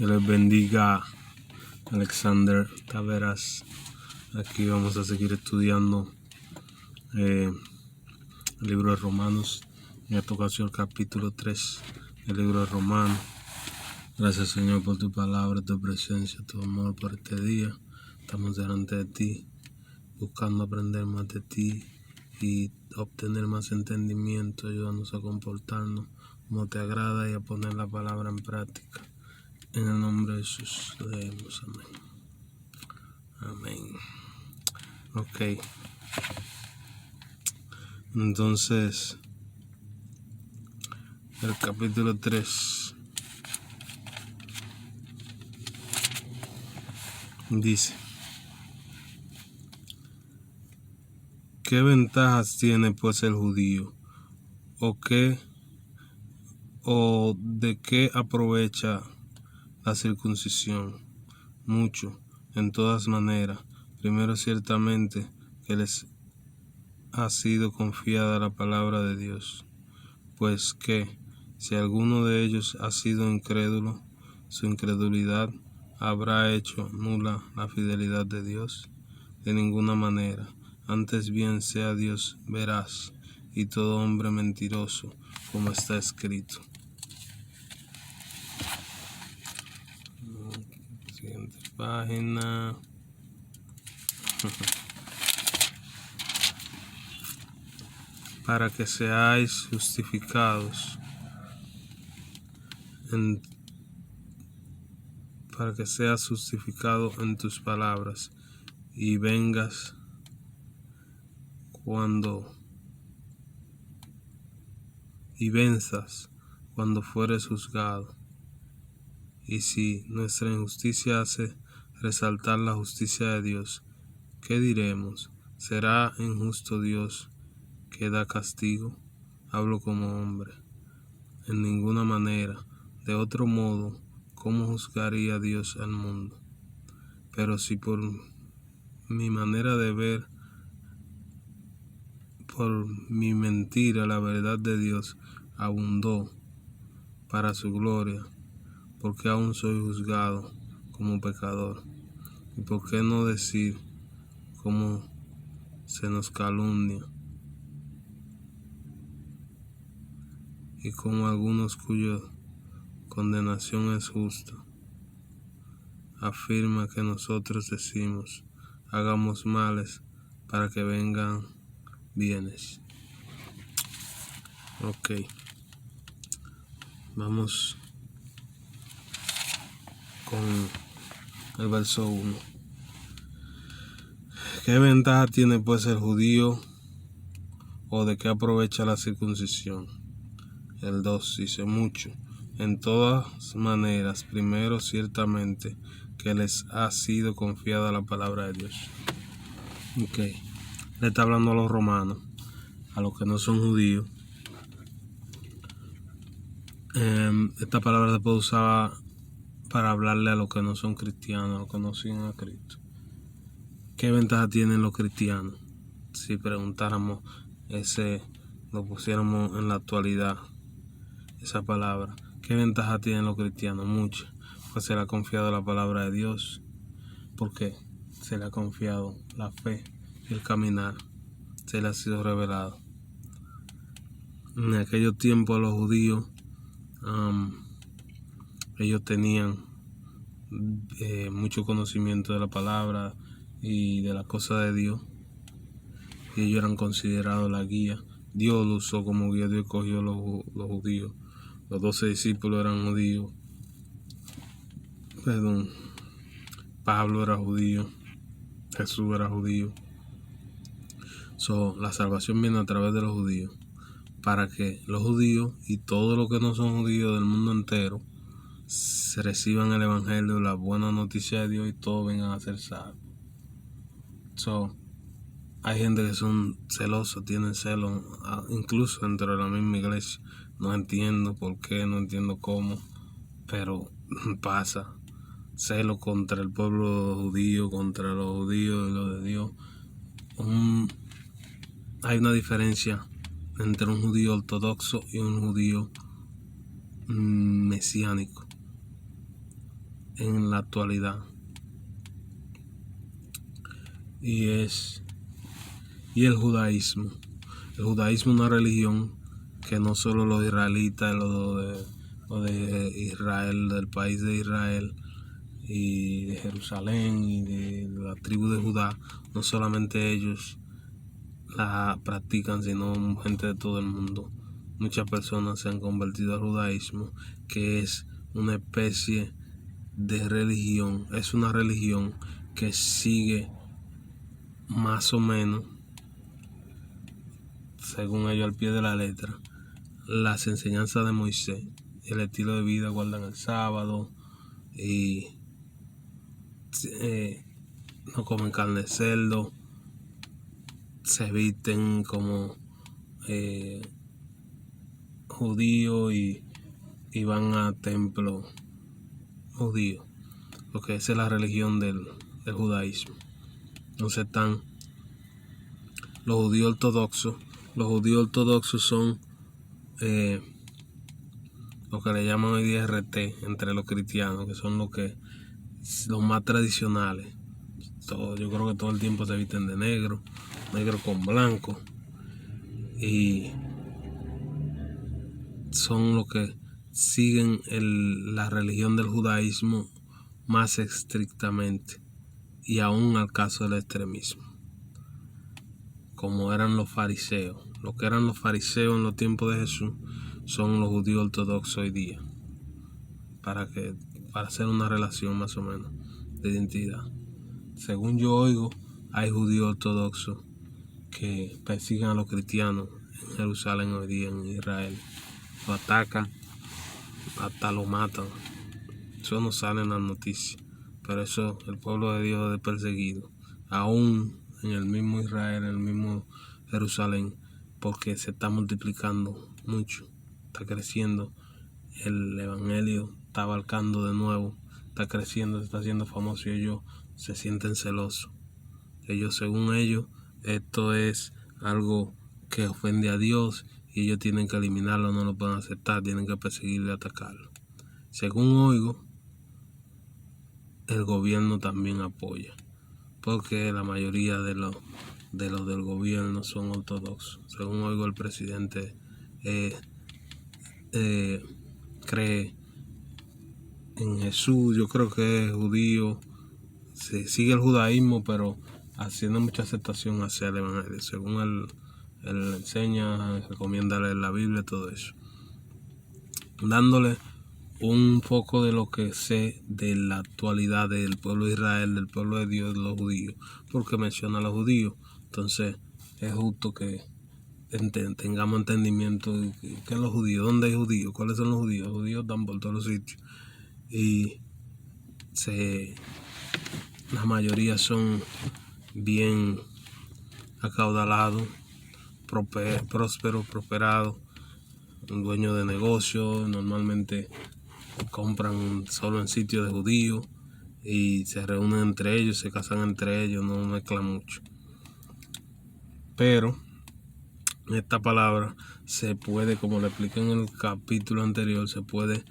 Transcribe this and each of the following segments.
Que les bendiga, Alexander Taveras. Aquí vamos a seguir estudiando el libro de Romanos. En esta ocasión el capítulo 3 del libro de Romanos. Gracias, Señor, por tu palabra, tu presencia, tu amor por este día. Estamos delante de ti, buscando aprender más de ti y obtener más entendimiento. Ayúdanos a comportarnos como te agrada y a poner la palabra en práctica. En el nombre de Jesús leemos, amén. Amén. Ok. Entonces, el capítulo 3 dice: ¿qué ventajas tiene pues el judío? ¿O de qué aprovecha la circuncisión? Mucho, en todas maneras. Primero, ciertamente, que les ha sido confiada la palabra de Dios. Pues que, si alguno de ellos ha sido incrédulo, su incredulidad habrá hecho nula la fidelidad de Dios. De ninguna manera. Antes bien sea Dios veraz y todo hombre mentiroso, como está escrito. Siguiente página. Para que seáis justificados para que seas justificado en tus palabras y vengas venzas cuando fueres juzgado. Y si nuestra injusticia hace resaltar la justicia de Dios, ¿qué diremos? ¿Será injusto Dios que da castigo? Hablo como hombre. En ninguna manera. De otro modo, ¿cómo juzgaría Dios al mundo? Pero si por mi manera de ver, por mi mentira, la verdad de Dios abundó para su gloria, ¿por qué aún soy juzgado como pecador? ¿Y por qué no decir cómo se nos calumnia? Y como algunos cuya condenación es justa, afirma que nosotros decimos: hagamos males para que vengan bienes. Ok, vamos con el verso 1. ¿Qué ventaja tiene pues el judío, o de qué aprovecha la circuncisión? El 2 dice: mucho, en todas maneras. Primero, ciertamente, que les ha sido confiada la palabra de Dios. Ok, le está hablando a los romanos, a los que no son judíos. Esta palabra se puede usar para hablarle a los que no son cristianos, a los que no siguen a Cristo. ¿Qué ventaja tienen los cristianos? Si preguntáramos lo pusiéramos en la actualidad, esa palabra. ¿Qué ventaja tienen los cristianos? Muchas. Pues se le ha confiado la palabra de Dios. ¿Por qué? Se le ha confiado la fe y el caminar. Se le ha sido revelado. En aquellos tiempos los judíos, ellos tenían mucho conocimiento de la palabra y de las cosas de Dios, y ellos eran considerados la guía. Dios lo usó como guía. Dios escogió los judíos. Los 12 discípulos eran judíos. Pablo era judío. Jesús era judío. La salvación viene a través de los judíos, para que los judíos y todos los que no son judíos del mundo entero se reciban el evangelio, la buena noticia de Dios, y todos vengan a ser salvos. Hay gente que son celosos, tienen celos, incluso dentro de la misma iglesia. No entiendo por qué, no entiendo cómo, pero pasa. Celo contra el pueblo judío, contra los judíos y los de Dios. Hay una diferencia entre un judío ortodoxo y un judío mesiánico. en la actualidad. Y el judaísmo. El judaísmo es una religión que no solo los israelitas, los de Israel, del país de Israel y de Jerusalén y de la tribu de Judá, no solamente ellos la practican, sino gente de todo el mundo. Muchas personas se han convertido al judaísmo, que es una especie de religión. Es una religión que sigue más o menos, según ellos al pie de la letra, las enseñanzas de Moisés. El estilo de vida, guardan el sábado y no comen carne de cerdo, se visten como judíos y van a templo judío, lo que es la religión del judaísmo. Entonces están los judíos ortodoxos. Los judíos ortodoxos son lo que le llaman hoy día RT entre los cristianos, que son los más tradicionales. Yo creo que todo el tiempo se visten de negro con blanco, y son los que siguen la religión del judaísmo más estrictamente, y aún al caso del extremismo, como eran los fariseos. Lo que eran los fariseos en los tiempos de Jesús son los judíos ortodoxos hoy día, para hacer una relación más o menos de identidad. Según yo oigo, hay judíos ortodoxos que persiguen a los cristianos en Jerusalén hoy día, en Israel. Lo atacan, hasta lo matan. Eso no sale en las noticias, pero eso, el pueblo de Dios es perseguido, aún en el mismo Israel, en el mismo Jerusalén, porque se está multiplicando mucho, está creciendo, el evangelio está abarcando de nuevo, está creciendo, se está haciendo famoso, y ellos se sienten celosos. Según ellos, esto es algo que ofende a Dios y ellos tienen que eliminarlo, no lo pueden aceptar, tienen que perseguirlo y atacarlo. Según oigo, el gobierno también apoya, porque la mayoría de los del gobierno son ortodoxos. Según oigo, el presidente cree en Jesús, yo creo que es judío, se sigue el judaísmo, pero haciendo mucha aceptación hacia el evangelio. Según él enseña, recomienda leer la Biblia, todo eso, dándole un poco de lo que sé de la actualidad del pueblo de Israel, del pueblo de Dios, de los judíos, porque menciona a los judíos. Entonces es justo que tengamos entendimiento de qué es los judíos, dónde hay judíos, cuáles son los judíos. Los judíos están por todos los sitios y la mayoría son bien acaudalados, prósperos, prosperados, dueños de negocios. Normalmente compran solo en sitios de judíos y se reúnen entre ellos, se casan entre ellos, no mezclan mucho. Pero esta palabra se puede, como le expliqué en el capítulo anterior, se puede,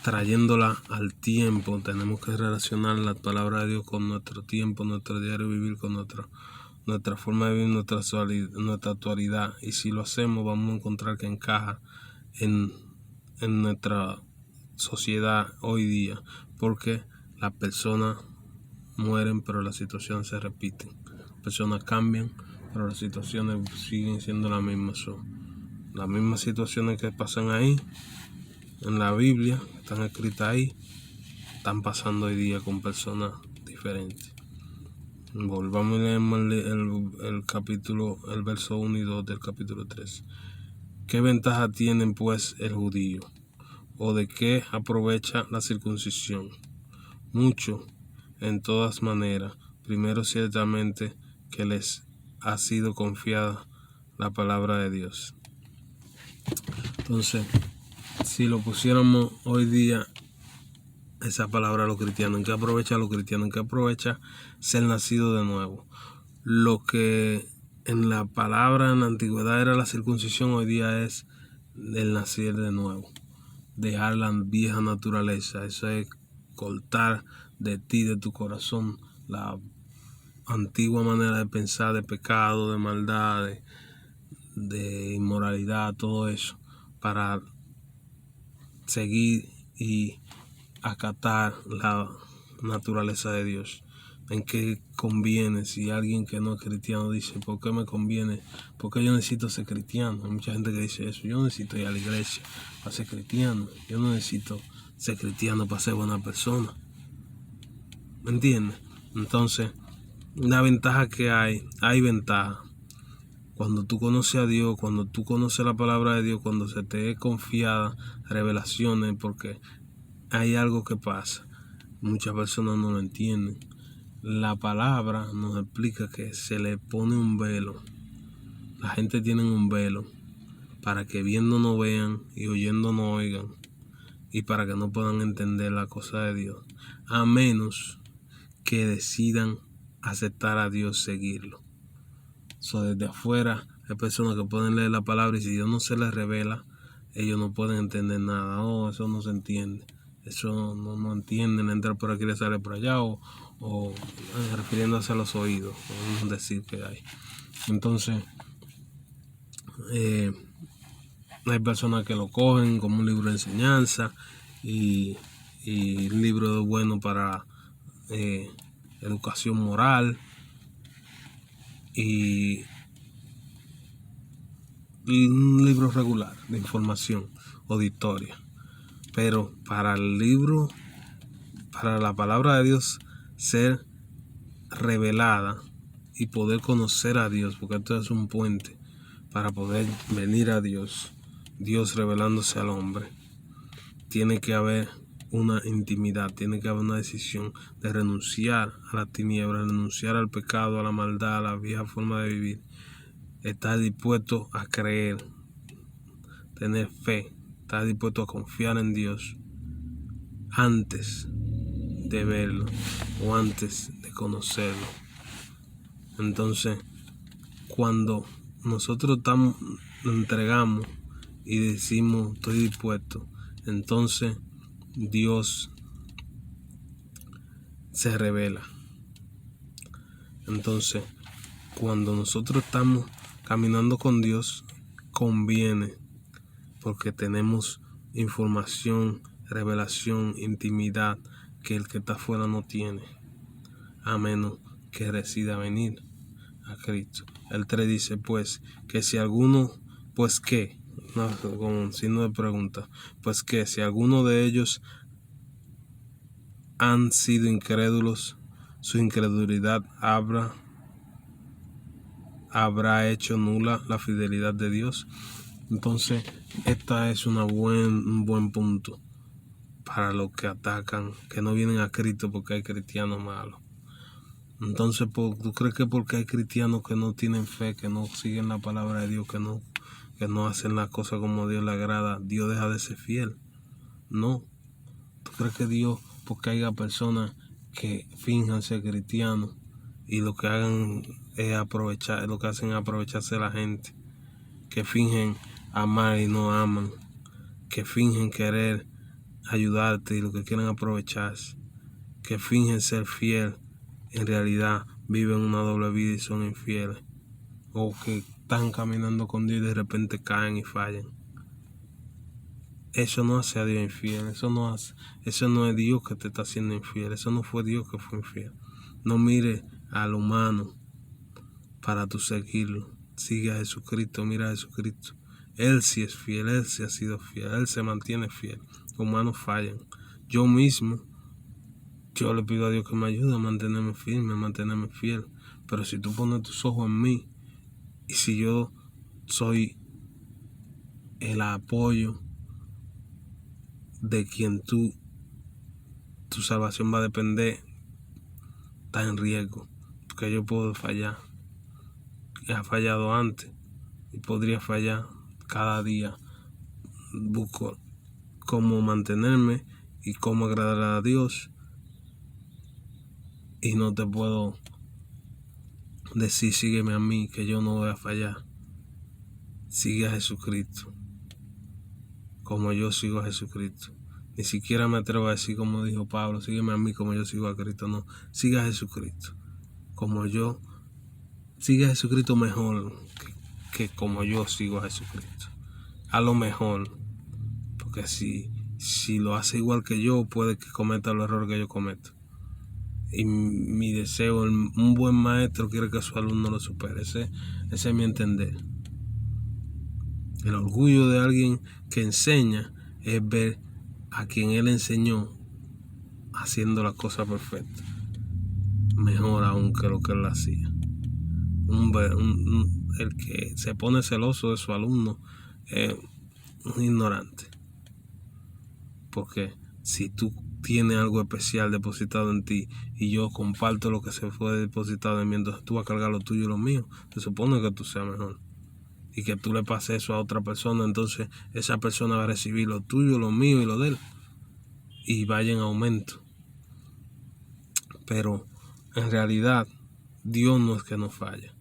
trayéndola al tiempo. Tenemos que relacionar la palabra de Dios con nuestro tiempo, nuestro diario vivir, con nuestra forma de vivir, nuestra actualidad. Y si lo hacemos, vamos a encontrar que encaja en nuestra sociedad hoy día, porque las personas mueren, pero las situaciones se repiten. Las personas cambian, pero las situaciones siguen siendo las mismas. Las mismas situaciones que pasan ahí en la Biblia, están escritas ahí, están pasando hoy día con personas diferentes. Volvamos y leemos el capítulo, el verso 1 y 2 del capítulo 3. ¿Qué ventaja tienen pues el judío? ¿O de qué aprovecha la circuncisión? Mucho, en todas maneras. Primero, ciertamente que les ha sido confiada la palabra de Dios. Entonces, si lo pusiéramos hoy día, esa palabra a los cristianos, ¿en qué aprovecha a los cristianos? ¿En qué aprovecha ser nacido de nuevo? Lo que en la palabra en la antigüedad era la circuncisión, hoy día es el nacer de nuevo. Dejar la vieja naturaleza. Eso es cortar de ti, de tu corazón, la antigua manera de pensar, de pecado, de maldad, de inmoralidad, todo eso, para seguir y acatar la naturaleza de Dios. ¿En qué conviene? Si alguien que no es cristiano dice, ¿por qué me conviene? ¿Por qué yo necesito ser cristiano? Hay mucha gente que dice eso. Yo no necesito ir a la iglesia para ser cristiano. Yo no necesito ser cristiano para ser buena persona. ¿Me entiendes? Entonces, la ventaja que hay ventaja. Cuando tú conoces a Dios, cuando tú conoces la palabra de Dios, cuando se te es confiada revelaciones, porque hay algo que pasa. Muchas personas no lo entienden. La palabra nos explica que se le pone un velo. La gente tiene un velo para que viendo no vean y oyendo no oigan, y para que no puedan entender la cosa de Dios, a menos que decidan aceptar a Dios, seguirlo. Desde afuera hay personas que pueden leer la palabra y si Dios no se les revela, ellos no pueden entender nada. Oh, eso no se entiende. Eso no entienden, entra por aquí y le sale por allá, o refiriéndose a los oídos, podemos decir que hay. Entonces, hay personas que lo cogen como un libro de enseñanza y un libro bueno para educación moral y un libro regular de información o de historia. Pero para el libro, para la palabra de Dios ser revelada y poder conocer a Dios, porque esto es un puente para poder venir a Dios, Dios revelándose al hombre, tiene que haber una intimidad, tiene que haber una decisión de renunciar a la tiniebla, renunciar al pecado, a la maldad, a la vieja forma de vivir, estar dispuesto a creer, tener fe, estar dispuesto a confiar en Dios antes de verlo o antes de conocerlo. Entonces, cuando nosotros entregamos y decimos estoy dispuesto, entonces Dios se revela. Entonces, cuando nosotros estamos caminando con Dios, conviene, porque tenemos información, revelación, intimidad que el que está afuera no tiene, a menos que decida venir a Cristo. El 3 dice, pues, que si alguno, pues qué, no, con un signo de pregunta, pues que si alguno de ellos han sido incrédulos, su incredulidad habrá hecho nula la fidelidad de Dios. Entonces, esta es un buen punto para los que atacan, que no vienen a Cristo porque hay cristianos malos. Entonces, ¿tú crees que porque hay cristianos que no tienen fe, que no siguen la palabra de Dios, que no hacen las cosas como a Dios le agrada, Dios deja de ser fiel? No. ¿Tú crees que Dios, porque haya personas que finjan ser cristianos y lo que hagan es aprovechar, lo que hacen es aprovecharse de la gente, que fingen amar y no aman, que fingen querer ayudarte y lo que quieren aprovecharse, que fingen ser fiel, en realidad viven una doble vida y son infieles, o que están caminando con Dios y de repente caen y fallan? Eso no hace a Dios infiel, eso no es Dios que te está haciendo infiel, eso no fue Dios que fue infiel. No mire al humano para tú seguirlo, sigue a Jesucristo, mira a Jesucristo. Él sí es fiel, Él sí ha sido fiel, Él se mantiene fiel. Los humanos fallan. Yo le pido a Dios que me ayude a mantenerme firme, a mantenerme fiel. Pero si tú pones tus ojos en mí, y si yo soy el apoyo de quien tu salvación va a depender, está en riesgo, porque yo puedo fallar. He fallado antes y podría fallar cada día. Busco cómo mantenerme y cómo agradar a Dios, y no te puedo decir sígueme a mí, que yo no voy a fallar. Sigue a Jesucristo como yo sigo a Jesucristo. Ni siquiera me atrevo a decir como dijo Pablo, sígueme a mí como yo sigo a Cristo. No, siga a Jesucristo. Como yo, siga a Jesucristo mejor que como yo sigo a Jesucristo. A lo mejor. Porque si lo hace igual que yo, puede que cometa el error que yo cometo. Y mi deseo, un buen maestro quiere que su alumno lo supere. Ese es mi entender. El orgullo de alguien que enseña es ver a quien él enseñó haciendo las cosas perfectas. Mejor aún que lo que él hacía. El que se pone celoso de su alumno es un ignorante. Porque si tú tienes algo especial depositado en ti y yo comparto lo que se fue depositado en mí, entonces tú vas a cargar lo tuyo y lo mío. Se supone que tú seas mejor. Y que tú le pases eso a otra persona, entonces esa persona va a recibir lo tuyo, lo mío y lo de él. Y vaya en aumento. Pero en realidad, Dios no es que nos falla.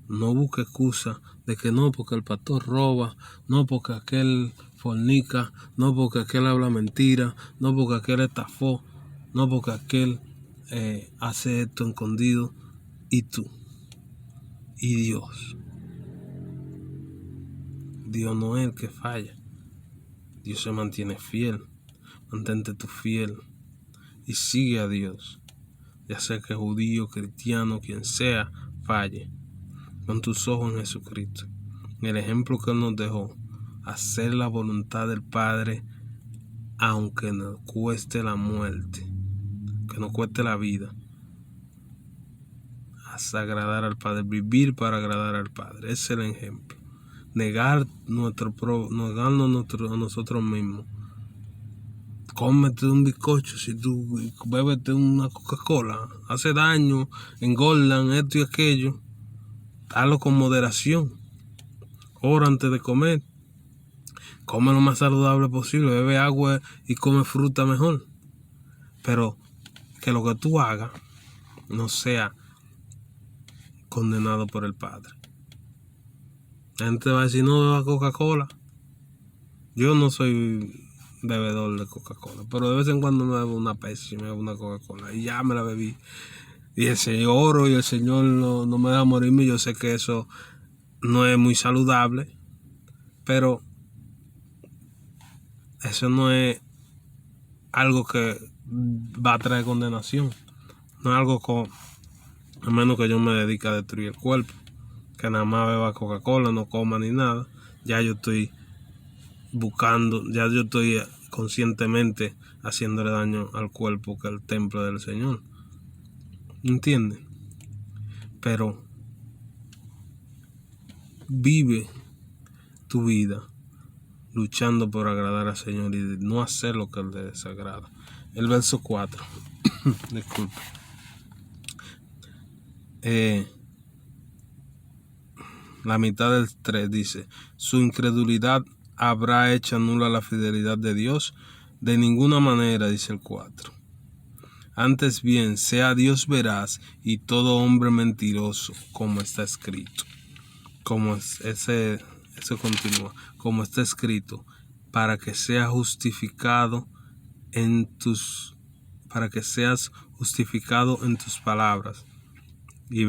No busque excusa de que no, porque el pastor roba, no porque aquel fornica, no porque aquel habla mentira, no porque aquel estafó, no porque aquel hace esto escondido. Y tú, y Dios. Dios no es el que falla. Dios se mantiene fiel. Mantente tú fiel y sigue a Dios. Ya sea que judío, cristiano, quien sea, falle. Pon tus ojos en Jesucristo, en el ejemplo que Él nos dejó, hacer la voluntad del Padre, aunque nos cueste la muerte, que nos cueste la vida. Hasta agradar al Padre, vivir para agradar al Padre. Ese es el ejemplo. Negarnos a nosotros mismos. Cómete un bizcocho, si tú bébete una Coca-Cola, hace daño, engordan esto y aquello. Hazlo con moderación. Ora antes de comer. Come lo más saludable posible. Bebe agua y come fruta mejor. Pero que lo que tú hagas no sea condenado por el Padre. La gente va a decir, no beba Coca-Cola. Yo no soy bebedor de Coca-Cola, pero de vez en cuando me bebo una Pepsi, me bebo una Coca-Cola y ya me la bebí. Y el Señor no me da morirme. Yo sé que eso no es muy saludable, pero eso no es algo que va a traer condenación. No es algo a menos que yo me dedique a destruir el cuerpo, que nada más beba Coca-Cola, no coma ni nada. Ya yo estoy conscientemente haciéndole daño al cuerpo, que es el templo del Señor. ¿Entiendes? Pero vive tu vida luchando por agradar al Señor y no hacer lo que Él le desagrada. El verso 4. Disculpe. La mitad del 3 dice: su incredulidad habrá hecho nula la fidelidad de Dios. De ninguna manera, dice el 4. Antes bien, sea Dios veraz y todo hombre mentiroso, como está escrito. Eso continúa. Como está escrito, para que seas justificado para que seas justificado en tus palabras y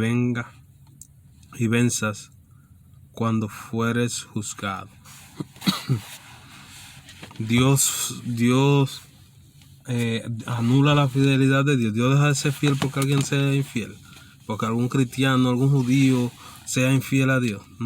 venzas cuando fueres juzgado. Dios anula la fidelidad de Dios. Dios deja de ser fiel porque alguien sea infiel, porque algún cristiano, algún judío sea infiel a Dios.